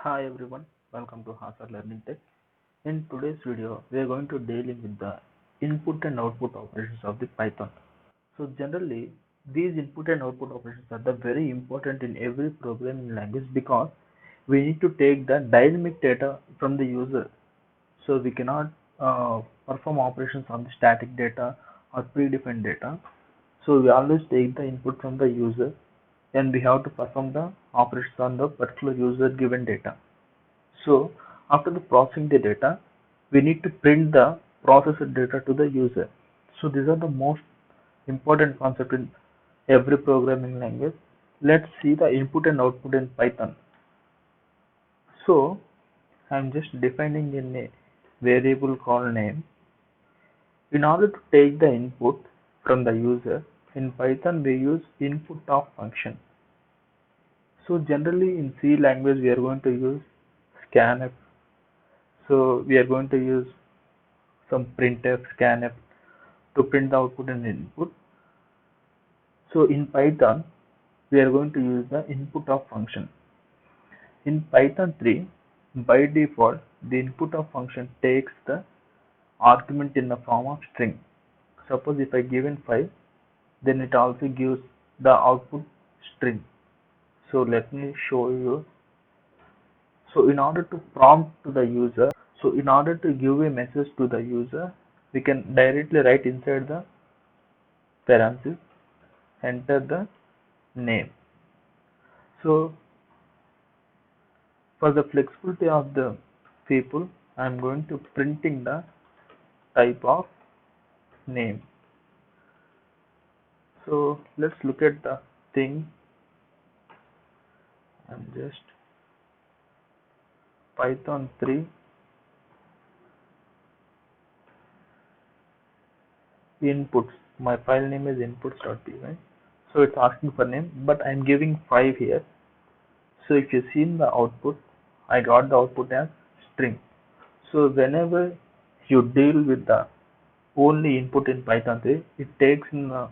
Hi everyone, welcome to Hasar Learning Tech. In today's video, we are going to deal with the input and output operations of the Python. So generally, these input and output operations are the very important in every programming language because we need to take the dynamic data from the user. So we cannot perform operations on the static data or predefined data. So we always take the input from the user and we have to perform the operations on the particular user given data. So after the processing the data, we need to print the processed data to the user. So these are the most important concept in every programming language. Let's see the input and output in Python. So I'm just defining in a variable called name. In order to take the input from the user, in Python we use input of function. So generally in C language we are going to use scanf. So we are going to use some printf, scanf to print the output and input. So in Python, we are going to use the input of function. In Python 3, by default, the input of function takes the argument in the form of string. Suppose if I give in 5, then it also gives the output string. So let me show you. So in order to prompt to the user, so in order to give a message to the user, we can directly write inside the parenthesis, enter the name. So for the flexibility of the people, I am going to printing the type of name. So let's look at the thing. I'm just Python 3 inputs. My file name is inputs.py. So it's asking for name, but I'm giving 5 here. So if you see in the output, I got the output as string. So whenever you deal with the only input in Python 3, it takes in the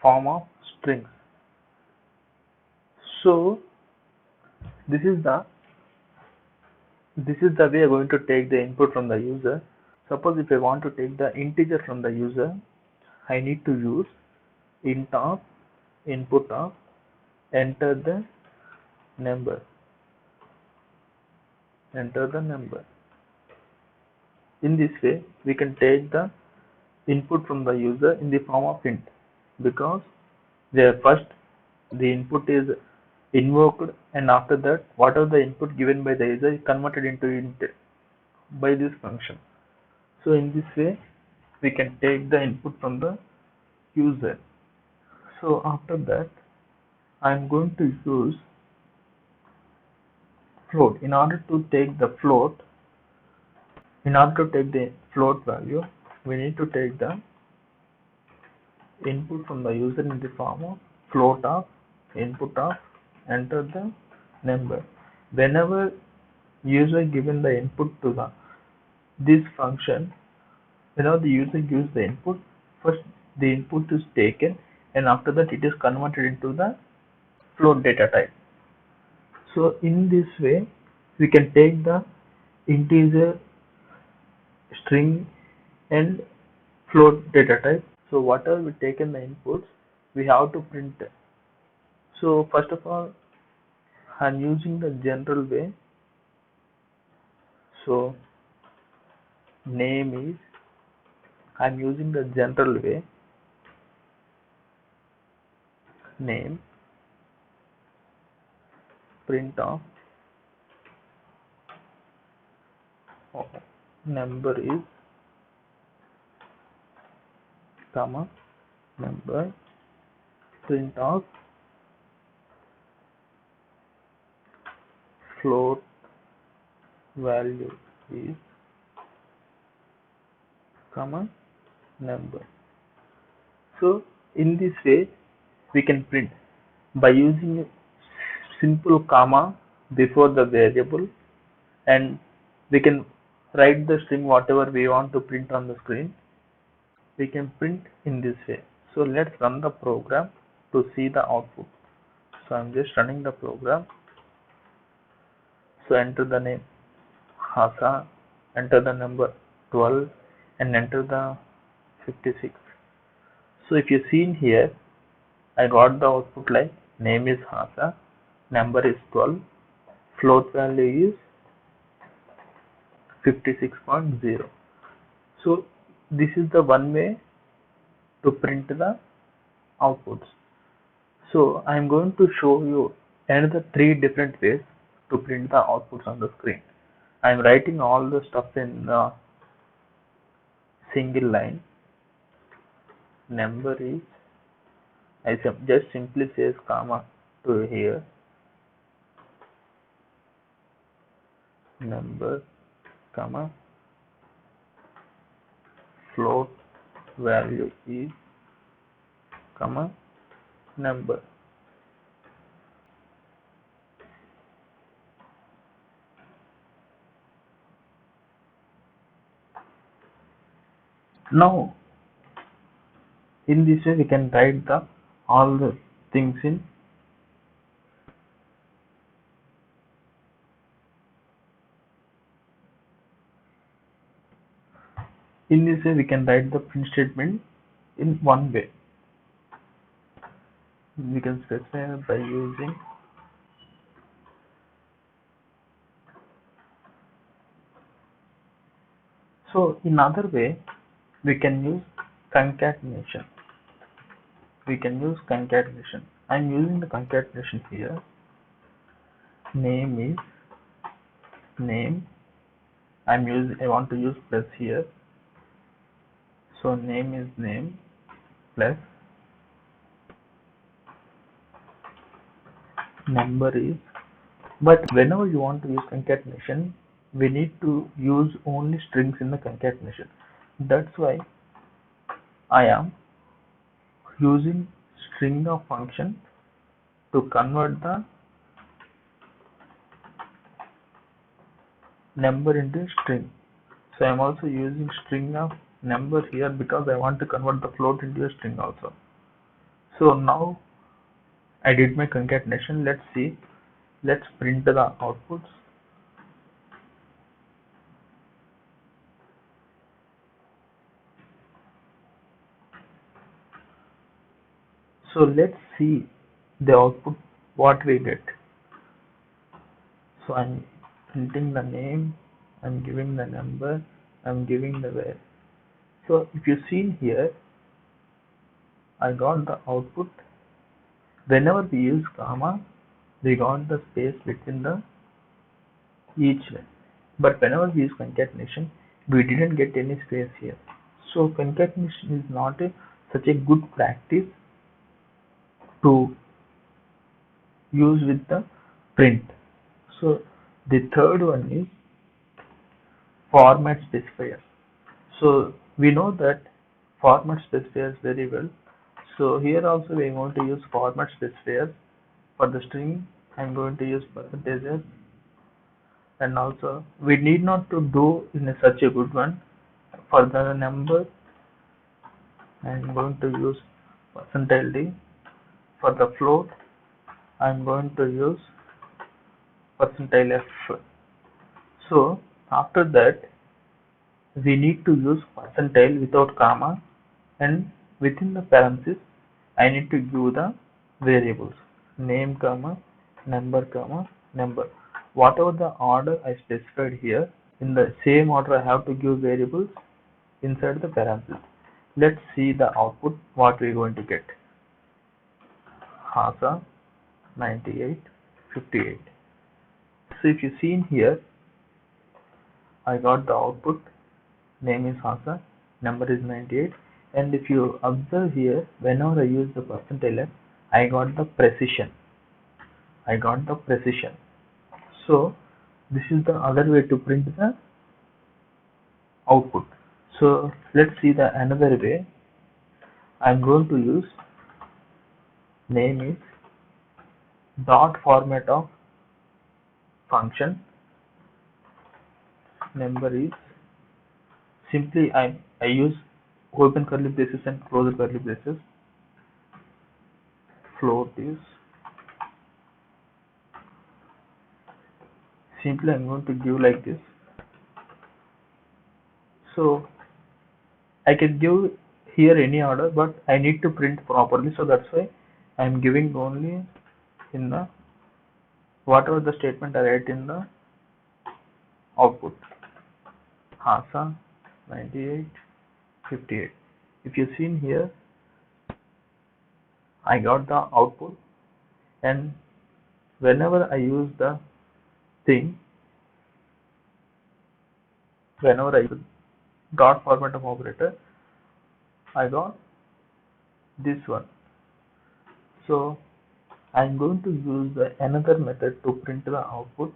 form of strings. So this is the way we are going to take the input from the user. Suppose if I want to take the integer from the user, I need to use int of input of enter the number. Enter the number. In this way, we can take the input from the user in the form of int because first the input is invoked and after that whatever the input given by the user is converted into int by this function. So in this way we can take the input from the user. So after that I am going to use float. In order to take the float value, we need to take the input from the user in the form of float of input of enter the number. Whenever user given the input to this function, the user gives the input, first the input is taken and after that it is converted into the float data type. So in this way we can take the integer, string and float data type. So whatever we take in the inputs, we have to print it. So first of all, I'm using the general way. So name is, I'm using the general way, name, print of number is, comma, number, print of float value is, comma, number. So in this way we can print by using simple comma before the variable, and we can write the string whatever we want to print on the screen. We can print in this way. So let's run the program to see the output. So I'm just running the program. So enter the name Hasa, enter the number 12 and enter the 56. So if you see in here, I got the output like name is Hasa, number is 12, float value is 56.0. So this is the one way to print the outputs. So I am going to show you another three different ways to print the outputs on the screen. I am writing all the stuff in the single line. Number is, I just simply says comma to here. Number, comma, float value is, comma, number. Now in this way we can write the all the things in this way we can write the print statement in one way. We can specify by using so in other way we can use concatenation. I'm using the concatenation here. Name is name. I want to use plus here. So name is name plus number is. But whenever you want to use concatenation, we need to use only strings in the concatenation. That's why I am using string of function to convert the number into string. So I am also using string of number here because I want to convert the float into a string also. So now I did my concatenation. Let's see. Let's print the outputs. So let's see the output what we get. So I'm printing the name, I'm giving the number, I'm giving the where. So if you see here, I got the output. Whenever we use comma, we got the space between the each line. But whenever we use concatenation, we didn't get any space here. So concatenation is not such a good practice to use with the print. So the third one is format specifier. So we know that format specifiers very well. So here also we are going to use format specifiers. For the string I am going to use percentages, and also we need not to do in such a good one. For the number I am going to use percentile D. For the float I am going to use percentile F. So after that we need to use percentile without comma, and within the parentheses I need to give the variables name comma number comma number. Whatever the order I specified here, in the same order I have to give variables inside the parentheses. Let's see the output what we are going to get. Hasa 98 58. So if you see in here, I got the output. Name is Hasa, number is 98, and if you observe here, whenever I use the percentile F, I got the precision. So this is the other way to print the output. So let's see the another way. I'm going to use name is dot format of function. Number is simply I use open curly braces and close curly braces. Float is simply I'm going to give like this. So I can give here any order, but I need to print properly, so that's why I'm giving only in the whatever the statement I write in the output. Hasa 9858. If you see in here, I got the output, and whenever I use the thing, whenever I use dot format of operator, I got this one. So I'm going to use another method to print the output.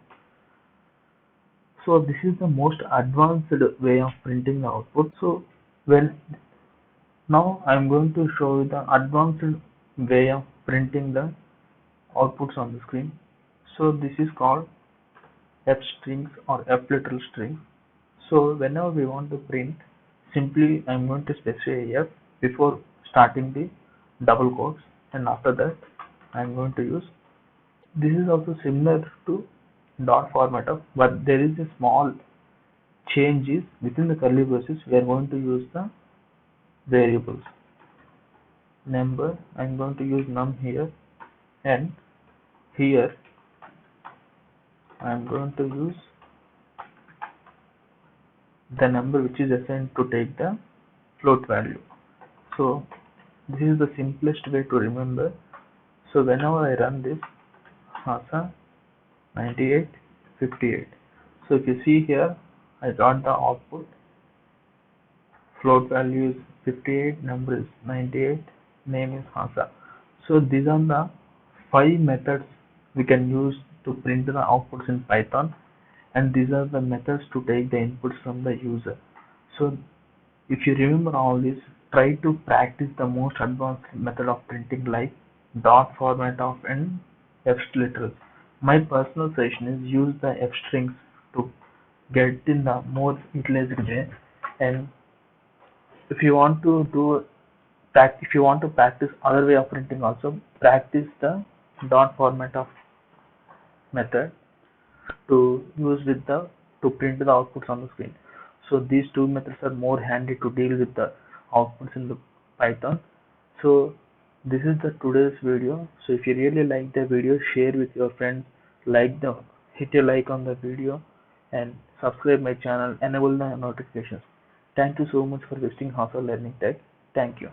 So this is the most advanced way of printing the output. So when now I'm going to show you the advanced way of printing the outputs on the screen. So this is called f strings or f literal string. So whenever we want to print, simply I'm going to specify f before starting the double quotes, and after that I'm going to use. This is also similar to dot format of, but there is a small change is within the curly braces. We are going to use the variables. Number, I'm going to use num here, and here I'm going to use the number which is assigned to take the float value. So this is the simplest way to remember. So whenever I run this Hasa 9858, so if you see here, I got the output. Float value is 58, number is 98, name is Hasa. So these are the 5 methods we can use to print the outputs in Python, and these are the methods to take the inputs from the user. So if you remember all this, try to practice the most advanced method of printing like dot format of and f literal. My personal suggestion is use the f strings to get in the more utilized way. And if you want to do if you want to practice other way of printing, also practice the dot format of method to use with the to print the outputs on the screen. So these two methods are more handy to deal with the outputs in the Python. So this is the today's video. So if you really like the video, share with your friends, hit a like on the video, and subscribe my channel, enable the notifications. Thank you so much for visiting Hasa Learning Tech. Thank you.